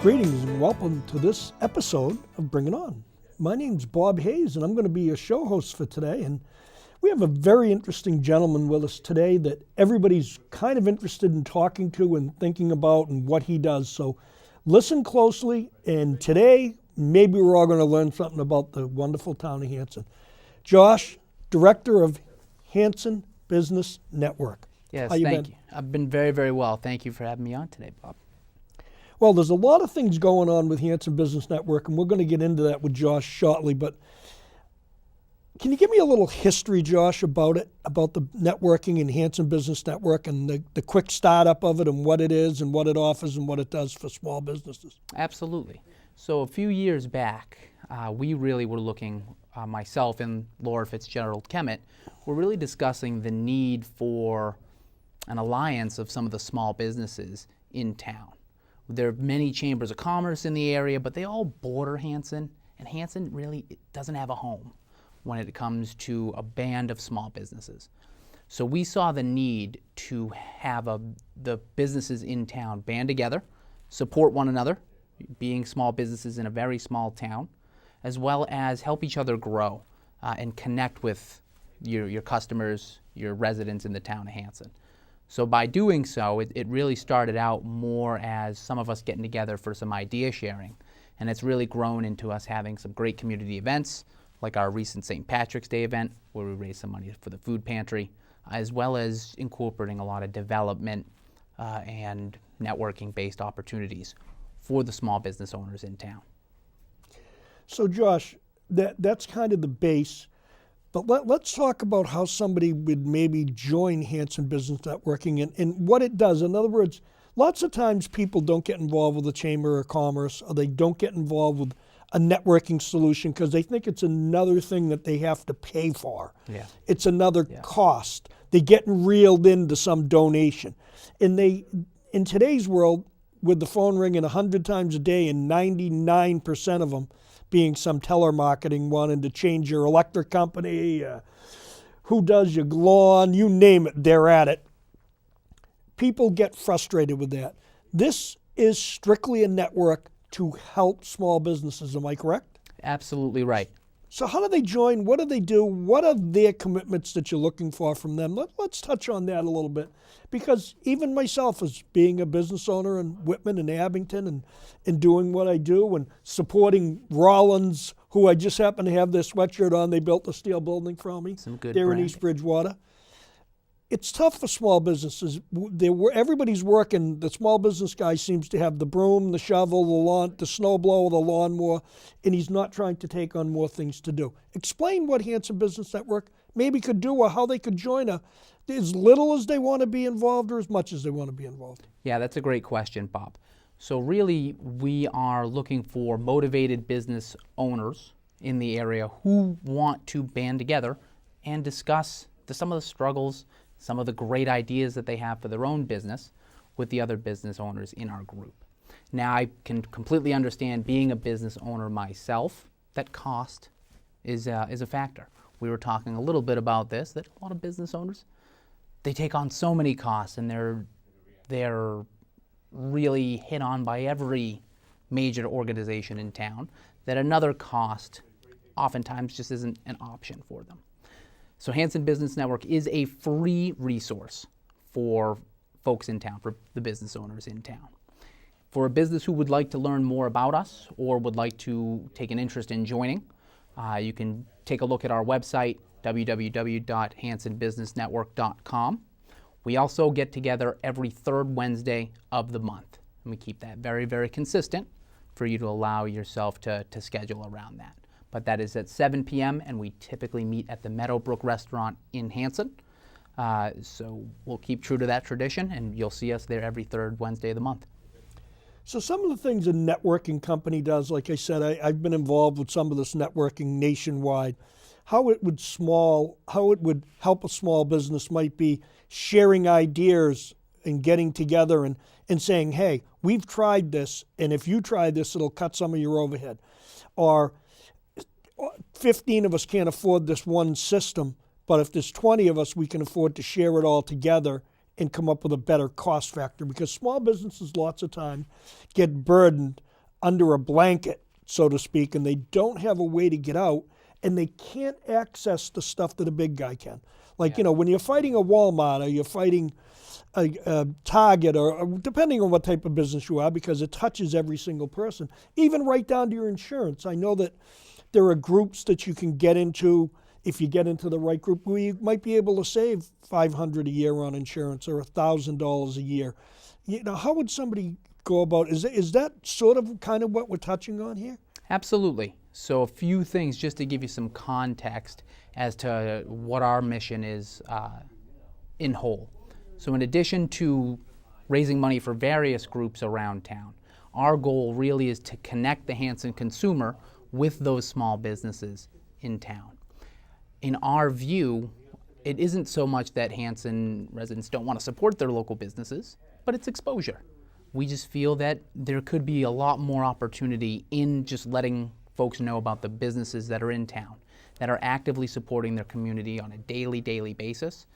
Greetings and welcome to this episode of Bring It On. My name's Bob Hayes and I'm going to be your show host for today. And we have a very interesting gentleman with us today that everybody's kind of interested in talking to and thinking about and what he does. So listen closely, and today maybe we're all going to learn something about the wonderful town of Hanson. Josh, Director of Hanson Business Network. Yes, How you thank been? you. I've been very, very well. Thank you for having me on today, Bob. Well, there's a lot of things going on with Hanson Business Network, and we're going to get into that with Josh shortly, but can you give me a little history, Josh, about it, about the networking in Hanson Business Network and the quick startup of it and what it is and what it offers and what it does for small businesses? Absolutely. So a few years back, we really were looking, myself and Laura Fitzgerald Kemet, were really discussing the need for an alliance of some of the small businesses in town. There are many chambers of commerce in the area, but they all border Hanson, and Hanson really doesn't have a home when it comes to a band of small businesses. So we saw the need to have the businesses in town band together, support one another, being small businesses in a very small town, as well as help each other grow and connect with your customers, your residents in the town of Hanson. So by doing so, it really started out more as some of us getting together for some idea sharing. And it's really grown into us having some great community events, like our recent St. Patrick's Day event, where we raised some money for the food pantry, as well as incorporating a lot of development and networking-based opportunities for the small business owners in town. So, Josh, that's kind of the base. But let's talk about how somebody would maybe join Hanson Business Networking and what it does. In other words, lots of times people don't get involved with the Chamber of Commerce, or they don't get involved with a networking solution because they think it's another thing that they have to pay for. Yeah. It's another cost. They get reeled into some donation. And in today's world, with the phone ringing 100 times a day and 99% of them being some telemarketing wanting to change your electric company, who does your lawn, you name it, they're at it. People get frustrated with that. This is strictly a network to help small businesses, am I correct? Absolutely right. So how do they join? What do they do? What are their commitments that you're looking for from them? Let's touch on that a little bit. Because even myself, as being a business owner in Whitman and Abington and doing what I do and supporting Rollins, who I just happen to have their sweatshirt on, they built a steel building for me. Some good They're branding. in East Bridgewater. It's tough for small businesses. Everybody's working. The small business guy seems to have the broom, the shovel, the lawn, the snow blower, the lawnmower, and he's not trying to take on more things to do. Explain what Hanson Business Network maybe could do, or how they could join as little as they want to be involved or as much as they want to be involved. Yeah, that's a great question, Bob. So really, we are looking for motivated business owners in the area who want to band together and discuss some of the struggles, some of the great ideas that they have for their own business with the other business owners in our group. Now, I can completely understand, being a business owner myself, that cost is a factor. We were talking a little bit about this, that a lot of business owners, they take on so many costs, and they're really hit on by every major organization in town, that another cost oftentimes just isn't an option for them. So Hanson Business Network is a free resource for folks in town, for the business owners in town. For a business who would like to learn more about us or would like to take an interest in joining, you can take a look at our website, www.hansonbusinessnetwork.com. We also get together every third Wednesday of the month, and we keep that very, very consistent for you to allow yourself to schedule around that. But that is at 7 p.m., and we typically meet at the Meadowbrook Restaurant in Hanson. So we'll keep true to that tradition, and you'll see us there every third Wednesday of the month. So some of the things a networking company does, like I said, I've been involved with some of this networking nationwide. How it would help a small business might be sharing ideas and getting together and saying, hey, we've tried this, and if you try this, it'll cut some of your overhead. Or 15 of us can't afford this one system, but if there's 20 of us, we can afford to share it all together and come up with a better cost factor, because small businesses lots of time get burdened under a blanket, so to speak, and they don't have a way to get out, and they can't access the stuff that a big guy can. Like, when you're fighting a Walmart or you're fighting a Target, or depending on what type of business you are, because it touches every single person, even right down to your insurance. I know that there are groups that you can get into. If you get into the right group, where you might be able to save $500 a year on insurance or $1,000 a year. How would somebody go about? Is that sort of kind of what we're touching on here? Absolutely. So a few things just to give you some context as to what our mission is in whole. So in addition to raising money for various groups around town, our goal really is to connect the Hanson consumer with those small businesses in town. In our view, it isn't so much that Hanson residents don't want to support their local businesses, but it's exposure. We just feel that there could be a lot more opportunity in just letting folks know about the businesses that are in town, that are actively supporting their community on a daily basis.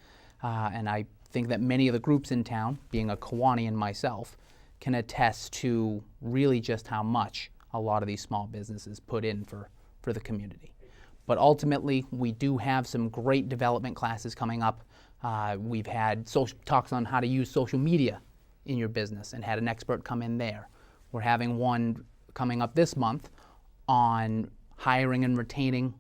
And I think that many of the groups in town, being a Kiwanian myself, can attest to really just how much a lot of these small businesses put in for the community. But ultimately, we do have some great development classes coming up. We've had talks on how to use social media in your business and had an expert come in there. We're having one coming up this month on hiring and retaining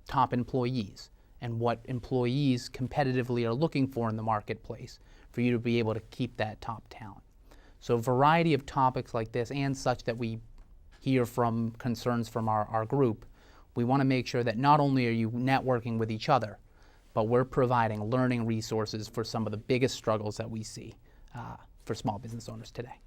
top employees and what employees competitively are looking for in the marketplace for you to be able to keep that top talent. So a variety of topics like this and such that we hear from concerns from our group. We want to make sure that not only are you networking with each other, but we're providing learning resources for some of the biggest struggles that we see for small business owners today.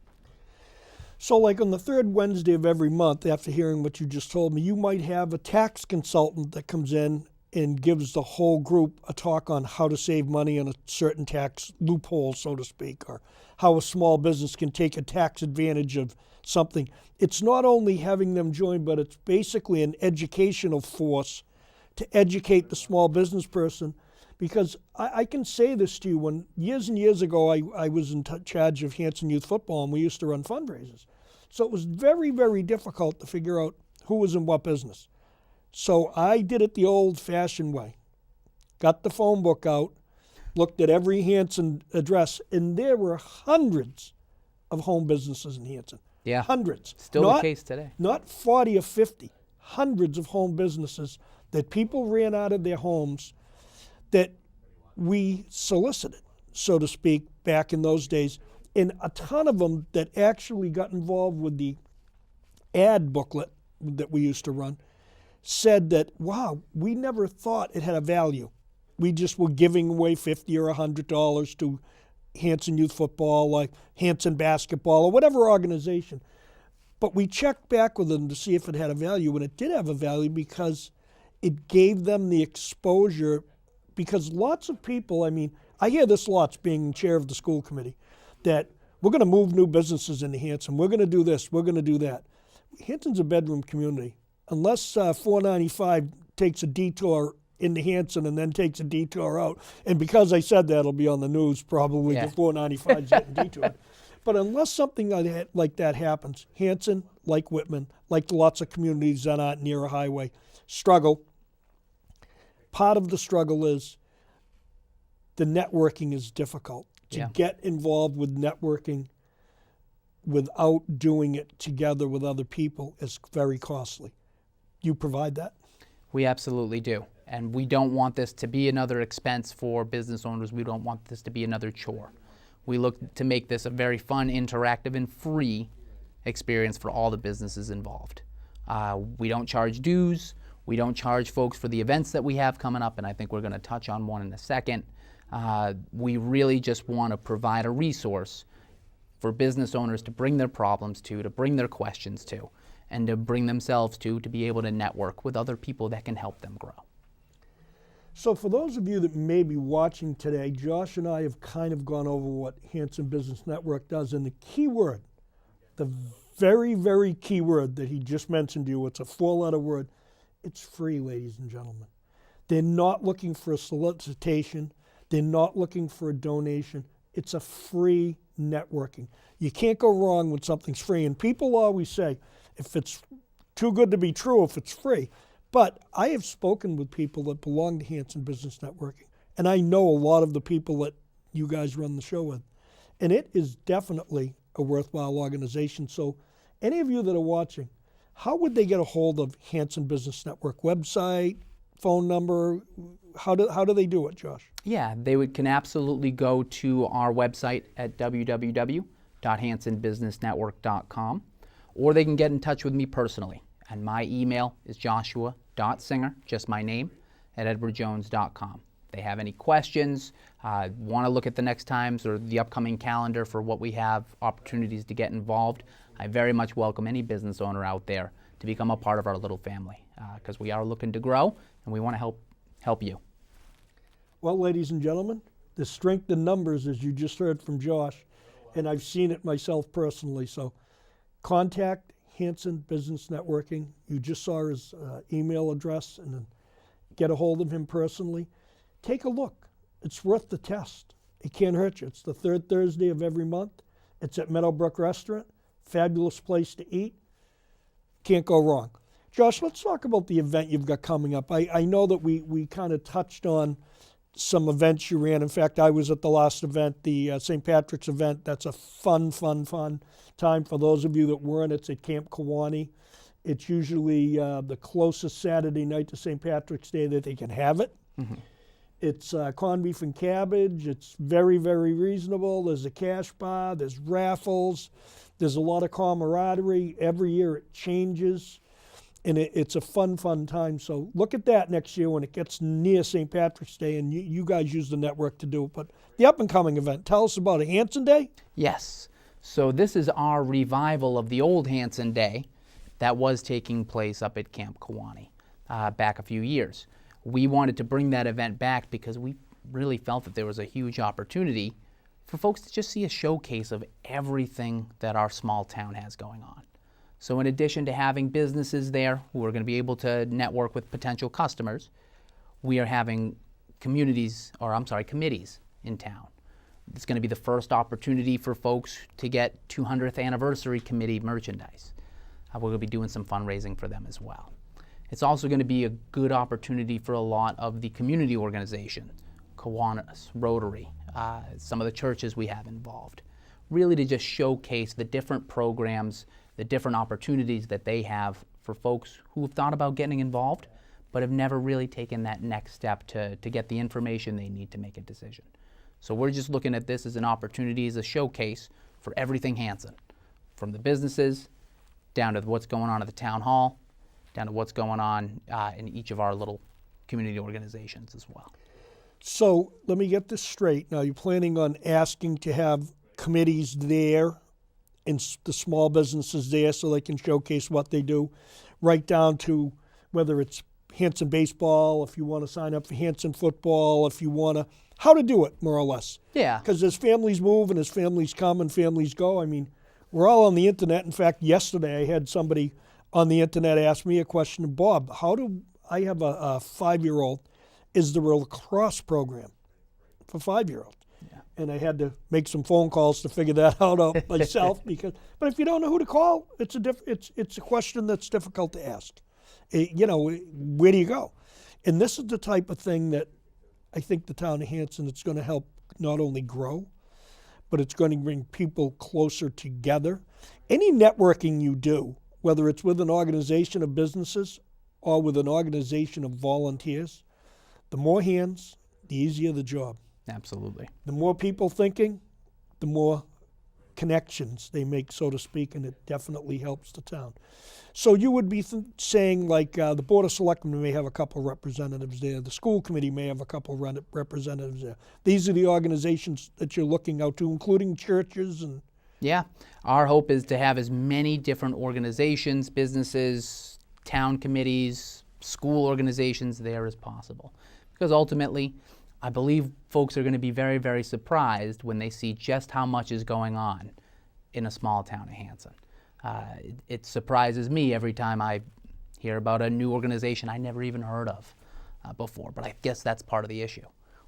So like on the third Wednesday of every month, after hearing what you just told me, you might have a tax consultant that comes in and gives the whole group a talk on how to save money on a certain tax loophole, so to speak, or how a small business can take a tax advantage of something. It's not only having them join, but it's basically an educational force to educate the small business person. Because I can say this to you, when years and years ago I was in charge of Hanson Youth Football, and we used to run fundraisers. So it was very, very difficult to figure out who was in what business. So I did it the old-fashioned way. Got the phone book out, looked at every Hanson address, and there were hundreds of home businesses in Hanson. Yeah. Hundreds. Still the case today. Not 40 or 50. Hundreds of home businesses that people ran out of their homes that we solicited, so to speak, back in those days. And a ton of them that actually got involved with the ad booklet that we used to run said that, wow, we never thought it had a value. We just were giving away $50 or $100 to Hanson Youth Football, like Hanson Basketball, or whatever organization. But we checked back with them to see if it had a value, and it did have a value because it gave them the exposure. Because lots of people, I hear this lots being chair of the school committee, that we're going to move new businesses into Hanson. We're going to do this. We're going to do that. Hanson's a bedroom community. Unless 495 takes a detour into Hanson and then takes a detour out, and because I said that, it'll be on the news probably, the 495 is getting detoured. But unless something like that happens, Hanson, like Whitman, like lots of communities that aren't near a highway, struggle. Part of the struggle is the networking is difficult. To get involved with networking without doing it together with other people is very costly. You provide that? We absolutely do. And we don't want this to be another expense for business owners. We don't want this to be another chore. We look to make this a very fun, interactive, and free experience for all the businesses involved. We don't charge dues. We don't charge folks for the events that we have coming up, and I think we're going to touch on one in a second. We really just want to provide a resource for business owners to bring their problems to bring their questions to, and to bring themselves to be able to network with other people that can help them grow. So for those of you that may be watching today, Josh and I have kind of gone over what Hanson Business Network does, and the key word, the very, very key word that he just mentioned to you, it's a 4-letter word, it's free, ladies and gentlemen. They're not looking for a solicitation. They're not looking for a donation. It's a free networking. You can't go wrong when something's free. And people always say, if it's too good to be true, if it's free. But I have spoken with people that belong to Hanson Business Networking, and I know a lot of the people that you guys run the show with. And it is definitely a worthwhile organization. So any of you that are watching, how would they get a hold of Hanson Business Network? Website, phone number? How do they do it, Josh? Yeah, can absolutely go to our website at www.hansonbusinessnetwork.com, or they can get in touch with me personally. And my email is joshua.singer, just my name, at edwardjones.com. If they have any questions, want to look at the next times or the upcoming calendar for what we have, opportunities to get involved, I very much welcome any business owner out there to become a part of our little family, because we are looking to grow and we want to help you. Well, ladies and gentlemen, the strength in numbers, as you just heard from Josh, and I've seen it myself personally. So contact Hanson Business Networking. You just saw his email address, and then get a hold of him personally. Take a look. It's worth the test. It can't hurt you. It's the third Thursday of every month. It's at Meadowbrook Restaurant. Fabulous place to eat. Can't go wrong. Josh, let's talk about the event you've got coming up. I know that we kind of touched on some events you ran. In fact, I was at the last event, the St. Patrick's event. That's a fun time for those of you that weren't. It's at Camp Kewanee. It's usually the closest Saturday night to St. Patrick's Day that they can have it. Mm-hmm. It's corned beef and cabbage. It's very, very reasonable. There's a cash bar. There's raffles. There's a lot of camaraderie. Every year it changes. And it's a fun time. So look at that next year when it gets near St. Patrick's Day, and you guys use the network to do it. But the up-and-coming event, tell us about it. Hanson Day? Yes. So this is our revival of the old Hanson Day that was taking place up at Camp Kewanee back a few years. We wanted to bring that event back because we really felt that there was a huge opportunity for folks to just see a showcase of everything that our small town has going on. So in addition to having businesses there who are going to be able to network with potential customers, we are having committees in town. It's going to be the first opportunity for folks to get 200th anniversary committee merchandise. We're going to be doing some fundraising for them as well. It's also going to be a good opportunity for a lot of the community organizations, Kiwanis, Rotary, some of the churches we have involved, really to just showcase the different programs, the different opportunities that they have for folks who have thought about getting involved, but have never really taken that next step to get the information they need to make a decision. So we're just looking at this as an opportunity, as a showcase for everything Hanson, from the businesses down to what's going on at the town hall, down to what's going on in each of our little community organizations as well. So let me get this straight. Now, you're planning on asking to have committees there and the small businesses there so they can showcase what they do, right down to whether it's Hanson baseball, if you want to sign up for Hanson football, if you want to, how to do it, more or less. Yeah. Because as families move and as families come and families go, I mean, we're all on the internet. In fact, yesterday I had somebody on the internet ask me a question, Bob, how do I have a 5-year-old, is there a lacrosse program for 5-year-olds? Yeah. And I had to make some phone calls to figure that out myself. But if you don't know who to call, it's a question that's difficult to ask. Where do you go? And this is the type of thing that I think the town of Hanson, it's going to help not only grow, but it's going to bring people closer together. Any networking you do, whether it's with an organization of businesses or with an organization of volunteers, the more hands, the easier the job. Absolutely. The more people thinking, the more connections they make, so to speak, and it definitely helps the town. So you would be saying, like, the Board of Selectmen may have a couple representatives there, the school committee may have a couple representatives there. These are the organizations that you're looking out to, including churches and... Yeah. Our hope is to have as many different organizations, businesses, town committees, school organizations there as possible. Because ultimately, I believe folks are going to be very, very surprised when they see just how much is going on in a small town of Hanson. It surprises me every time I hear about a new organization I never even heard of before, but I guess that's part of the issue.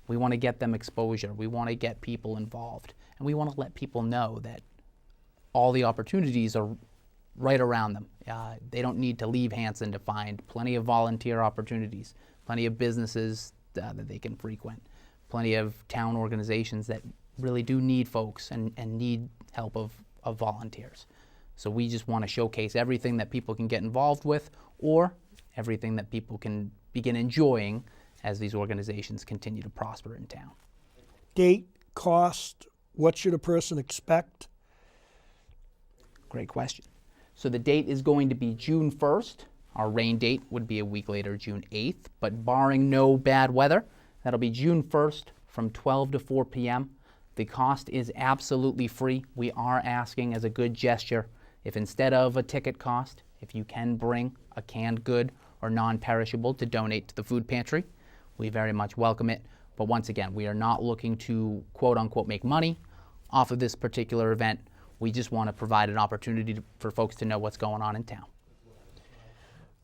We want to get them exposure. We want to get people involved, and we want to let people know that all the opportunities are right around them. They don't need to leave Hanson to find plenty of volunteer opportunities, plenty of businesses that they can frequent, plenty of town organizations that really do need folks and need help of volunteers. So we just want to showcase everything that people can get involved with, or everything that people can begin enjoying as these organizations continue to prosper in town. Date, cost, what should a person expect? Great question. So the date is going to be June 1st. Our rain date would be a week later, June 8th, but barring no bad weather, that'll be June 1st from 12 to 4 p.m. The cost is absolutely free. We are asking as a good gesture, if instead of a ticket cost, if you can bring a canned good or non-perishable to donate to the food pantry, we very much welcome it. But once again, we are not looking to quote unquote make money off of this particular event. We just want to provide an opportunity for folks to know what's going on in town.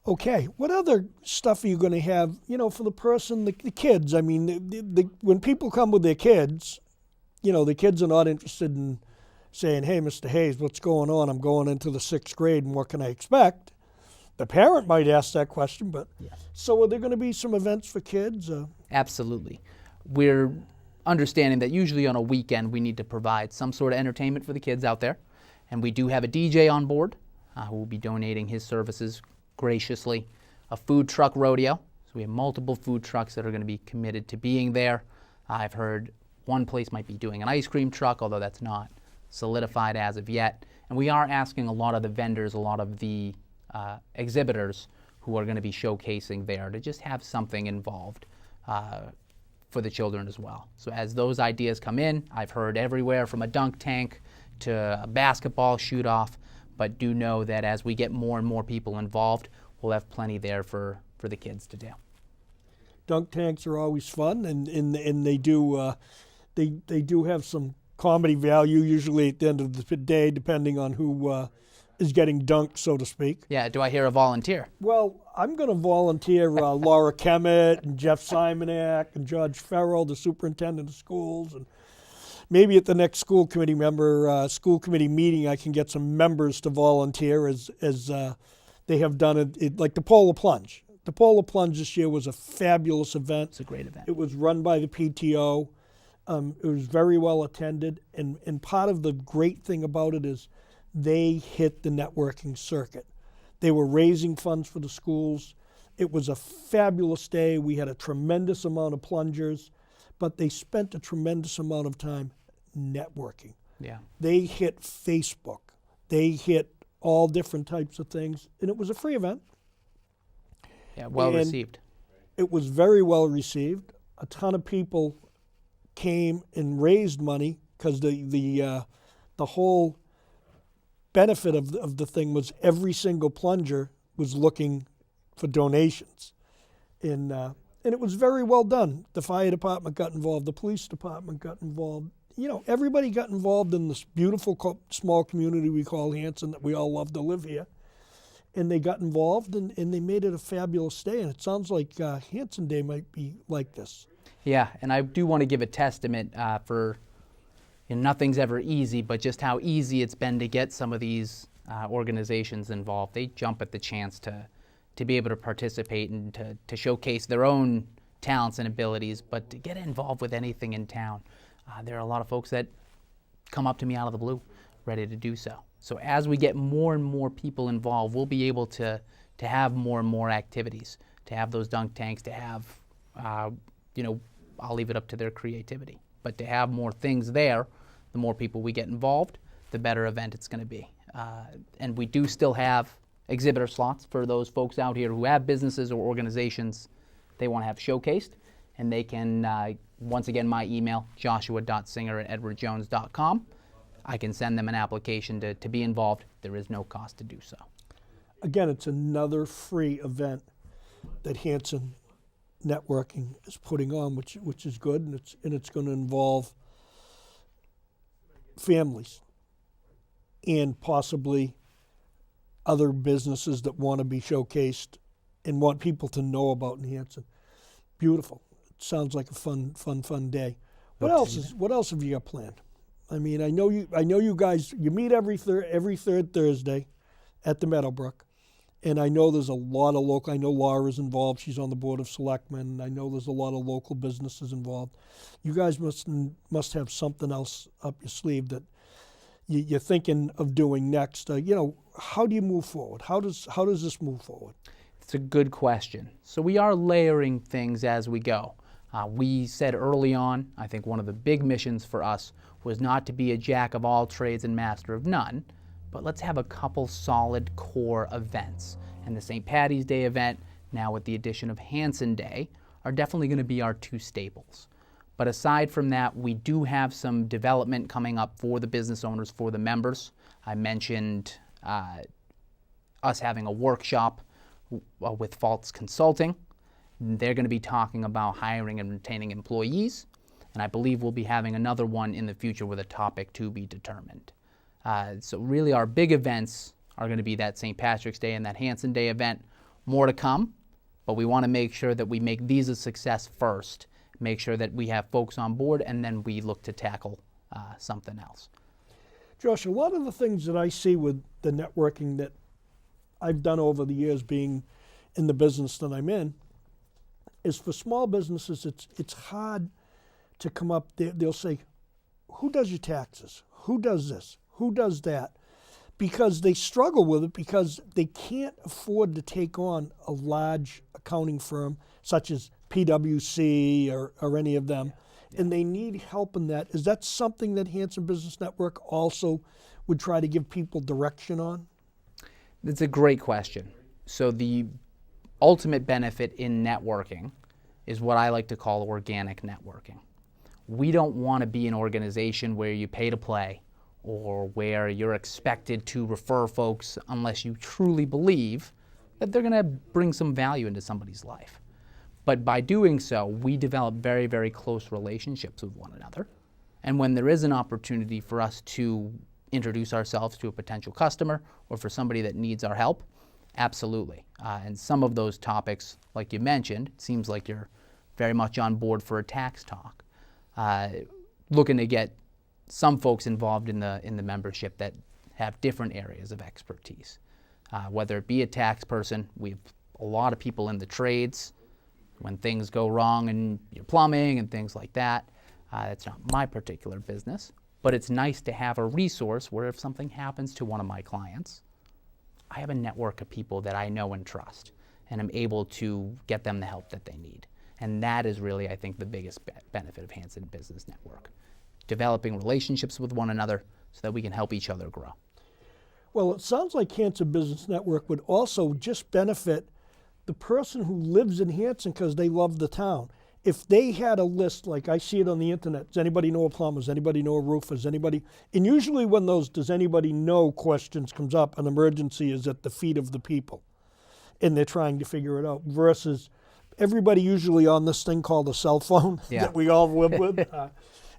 Okay, what other stuff are you going to have, for the person, the kids? I mean, when people come with their kids, the kids are not interested in saying, hey, Mr. Hayes, what's going on? I'm going into the 6th grade, and what can I expect? The parent might ask that question, but so are there going to be some events for kids? Absolutely. We're understanding that usually on a weekend we need to provide some sort of entertainment for the kids out there, and we do have a DJ on board who will be donating his services graciously. A food truck rodeo, so we have multiple food trucks that are going to be committed to being there. I've heard one place might be doing an ice cream truck, although that's not solidified as of yet. And we are asking a lot of the vendors, a lot of the exhibitors who are going to be showcasing there to just have something involved for the children as well. So as those ideas come in, I've heard everywhere from a dunk tank to a basketball shoot-off, but do know that as we get more and more people involved, we'll have plenty there for the kids to do. Dunk tanks are always fun, and they do they do have some comedy value usually at the end of the day, depending on who is getting dunked, so to speak. Yeah, do I hear a volunteer? Well, I'm going to volunteer Laura Kemet and Jeff Simonak and George Farrell, the superintendent of schools, and maybe at the next school committee meeting I can get some members to volunteer as they have done it like the Polar Plunge. The Polar Plunge this year was a fabulous event. It's a great event. It was run by the PTO. It was very well attended, and part of the great thing about it is they hit the networking circuit. They were raising funds for the schools. It was a fabulous day. We had a tremendous amount of plungers, but they spent a tremendous amount of time networking. Yeah. They hit Facebook. They hit all different types of things, and it was a free event. Yeah, well received. It was very well received. A ton of people came and raised money because the whole benefit of the thing was every single plunger was looking for donations, and it was very well done. The fire department got involved, the police department got involved. Everybody got involved in this beautiful small community we call Hanson that we all love to live here, and they got involved and they made it a fabulous day. And it sounds like Hanson Day might be like this. Yeah, and I do want to give a testament for nothing's ever easy, but just how easy it's been to get some of these organizations involved. They jump at the chance to be able to participate and to showcase their own talents and abilities, but to get involved with anything in town. There are a lot of folks that come up to me out of the blue, ready to do so. So as we get more and more people involved, we'll be able to have more and more activities, to have those dunk tanks, to have, I'll leave it up to their creativity. But to have more things there, the more people we get involved, the better event it's going to be. And we do still have exhibitor slots for those folks out here who have businesses or organizations they want to have showcased. And they can, once again, my email, joshua.singer@edwardjones.com. I can send them an application to be involved. There is no cost to do so. Again, it's another free event that Hanson Networking is putting on, which is good, and it's going to involve families and possibly other businesses that want to be showcased and want people to know about in Hanson. Beautiful. It sounds like a fun day. What else have you got planned? I mean, I know you guys, you meet every third Thursday at the Meadowbrook. And I know there's a lot of local, I know Laura's involved, she's on the Board of Selectmen. I know there's a lot of local businesses involved. You guys must have something else up your sleeve that you're thinking of doing next. How do you move forward? How does this move forward? It's a good question. So we are layering things as we go. We said early on, I think one of the big missions for us was not to be a jack of all trades and master of none, but let's have a couple solid core events. And the St. Paddy's Day event, now with the addition of Hanson Day, are definitely going to be our two staples. But aside from that, we do have some development coming up for the business owners, for the members. I mentioned us having a workshop with Faltz Consulting. They're going to be talking about hiring and retaining employees. And I believe we'll be having another one in the future with a topic to be determined. So really our big events are going to be that St. Patrick's Day and that Hanson Day event. More to come, but we want to make sure that we make these a success first, make sure that we have folks on board, and then we look to tackle something else. Josh, a lot of the things that I see with the networking that I've done over the years being in the business that I'm in is for small businesses, it's hard to come up, they'll say, who does your taxes? Who does this? Who does that? Because they struggle with it because they can't afford to take on a large accounting firm such as PwC or any of them, and they need help in that. Is that something that Hanson Business Network also would try to give people direction on? That's a great question. So the ultimate benefit in networking is what I like to call organic networking. We don't want to be an organization where you pay to play or where you're expected to refer folks unless you truly believe that they're going to bring some value into somebody's life. But by doing so, we develop very, very close relationships with one another. And when there is an opportunity for us to introduce ourselves to a potential customer or for somebody that needs our help, absolutely. And some of those topics, like you mentioned, it seems like you're very much on board for a tax talk. Looking to get some folks involved in the membership that have different areas of expertise. Whether it be a tax person, we have a lot of people in the trades. When things go wrong in your plumbing and things like that, it's not my particular business, but it's nice to have a resource where if something happens to one of my clients, I have a network of people that I know and trust, and I'm able to get them the help that they need. And that is really, I think, the biggest benefit of Hanson Business Network. Developing relationships with one another so that we can help each other grow. Well, it sounds like Hanson Business Network would also just benefit the person who lives in Hanson because they love the town. If they had a list, like I see it on the internet, does anybody know a plumber? Does anybody know a roofer? Does anybody? And usually when those does anybody know questions comes up, an emergency is at the feet of the people. And they're trying to figure it out versus everybody usually on this thing called a cell phone that we all live with.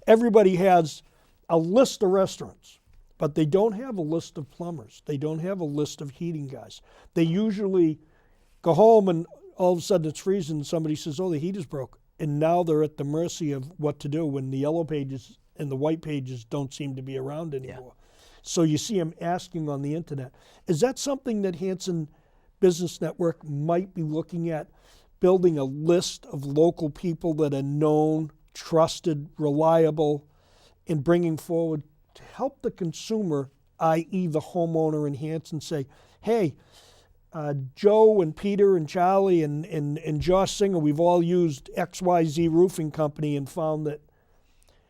Everybody has a list of restaurants, but they don't have a list of plumbers. They don't have a list of heating guys. They usually go home and all of a sudden it's freezing and somebody says, oh, the heater's broke. And now they're at the mercy of what to do when the yellow pages and the white pages don't seem to be around anymore. So you see them asking on the internet. Is that something that Hanson Business Network might be looking at, building a list of local people that are known, trusted, reliable, and bringing forward to help the consumer, i.e. the homeowner in Hanson, say, hey, Joe and Peter and Charlie and Josh Singer, we've all used XYZ Roofing Company and found that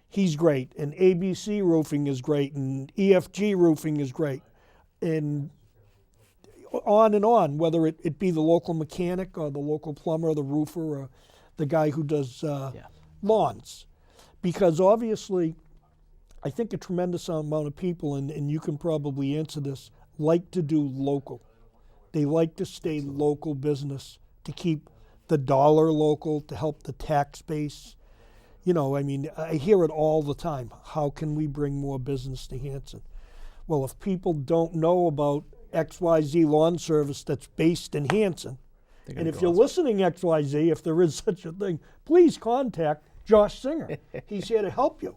he's great, and ABC Roofing is great, and EFG Roofing is great, and on, whether it be the local mechanic or the local plumber or the roofer or the guy who does lawns. Because obviously, I think a tremendous amount of people, and you can probably answer this, like to do local. They like to stay local business, to keep the dollar local, to help the tax base. You know, I mean, I hear it all the time. How can we bring more business to Hanson? Well, if people don't know about XYZ Lawn Service that's based in Hanson, and if you're listening, XYZ, if there is such a thing, please contact Josh Singer. He's here to help you.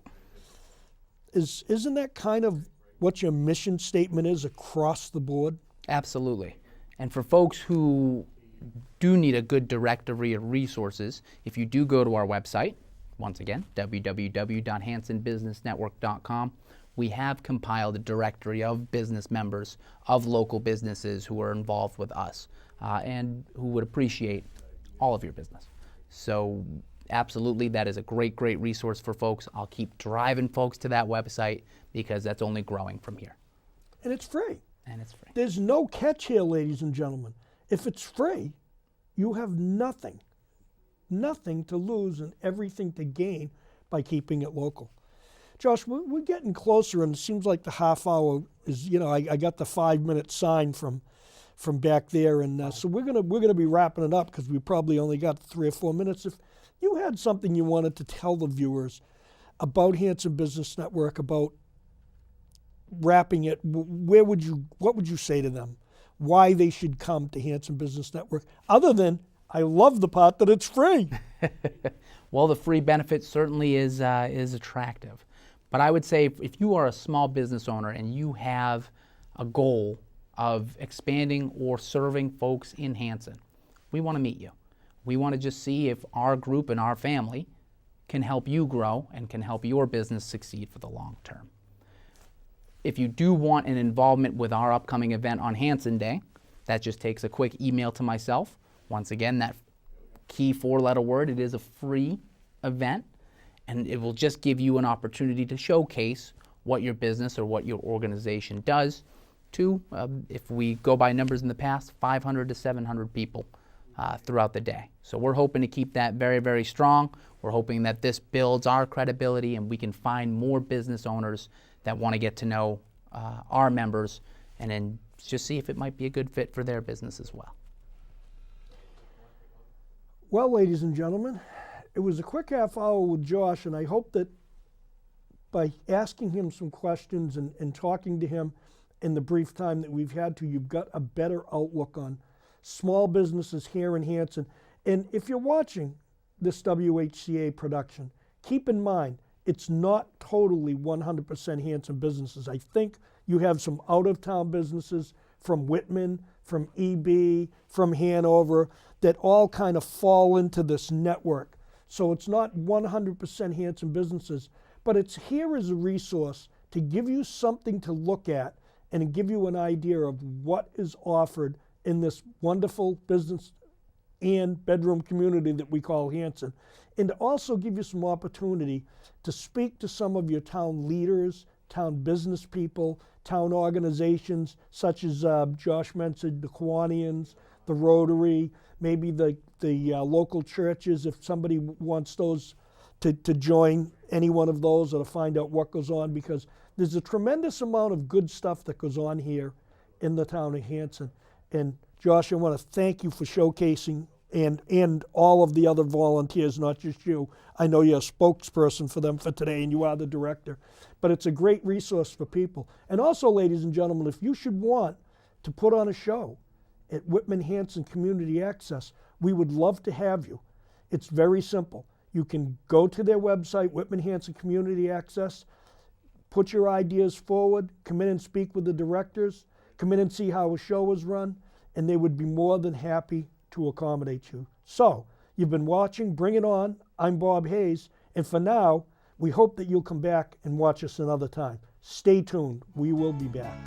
Isn't that kind of what your mission statement is across the board? Absolutely. And for folks who do need a good directory of resources, if you do go to our website, once again, www.hansonbusinessnetwork.com, we have compiled a directory of business members, of local businesses who are involved with us and who would appreciate all of your business. So absolutely, that is a great, great resource for folks. I'll keep driving folks to that website because that's only growing from here. And it's free. And it's free. There's no catch here, ladies and gentlemen. If it's free, you have nothing to lose and everything to gain by keeping it local. Josh, we're getting closer, and it seems like the half hour is, I got the 5-minute sign from back there, and so we're gonna be wrapping it up because we probably only got 3 or 4 minutes. If you had something you wanted to tell the viewers about Hanson Business Network, about wrapping it, what would you say to them? Why they should come to Hanson Business Network, other than I love the part that it's free. Well, the free benefit certainly is attractive. But I would say if you are a small business owner and you have a goal of expanding or serving folks in Hanson, we want to meet you. We want to just see if our group and our family can help you grow and can help your business succeed for the long term. If you do want an involvement with our upcoming event on Hanson Day, that just takes a quick email to myself. Once again, that key 4-letter word, it is a free event, and it will just give you an opportunity to showcase what your business or what your organization does to, if we go by numbers in the past, 500 to 700 people throughout the day. So we're hoping to keep that very, very strong. We're hoping that this builds our credibility and we can find more business owners that want to get to know our members and then just see if it might be a good fit for their business as well. Well, ladies and gentlemen, it was a quick half hour with Josh, and I hope that by asking him some questions and talking to him in the brief time that we've had to, you've got a better outlook on small businesses here in Hanson. And if you're watching this WHCA production, keep in mind, it's not totally 100% Hanson businesses. I think you have some out-of-town businesses from Whitman, from EB, from Hanover, that all kind of fall into this network. So it's not 100% Hanson businesses, but it's here as a resource to give you something to look at and give you an idea of what is offered in this wonderful business and bedroom community that we call Hanson, and to also give you some opportunity to speak to some of your town leaders, town business people, town organizations, such as Josh mentioned, the Kiwanians, the Rotary, maybe the local churches, if somebody wants those to join any one of those or to find out what goes on, because there's a tremendous amount of good stuff that goes on here in the town of Hanson. And Josh, I want to thank you for showcasing and all of the other volunteers, not just you. I know you're a spokesperson for them for today, and you are the director. But it's a great resource for people. And also, ladies and gentlemen, if you should want to put on a show at Whitman Hanson Community Access, we would love to have you. It's very simple. You can go to their website, Whitman Hanson Community Access, put your ideas forward, come in and speak with the directors, come in and see how a show is run, and they would be more than happy to accommodate you. So, you've been watching Bring It On. I'm Bob Hayes, and for now, we hope that you'll come back and watch us another time. Stay tuned. We will be back.